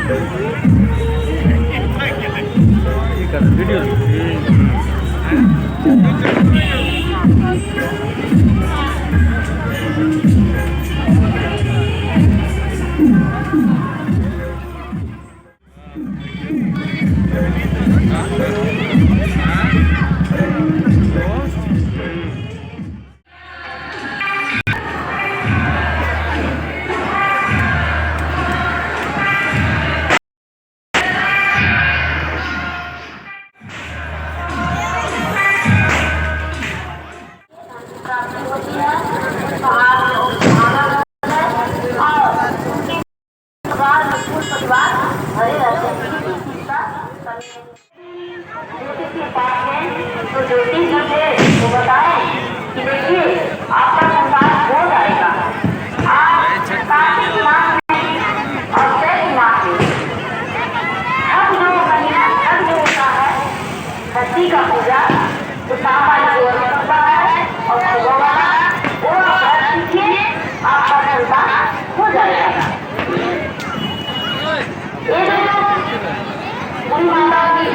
तो ज्योति जी थे वो बताएं कि देखिए आपका संतान हो जाएगा। आप कार्तिक मास में और चैत्र मास में अब जो महीना अब जो होता है धरती का पूजा तो शाम वाला जो होता है और सुबह वाला वो आप कीजिए, आपका संतान हो जाएगा। ये जो पूरी माता की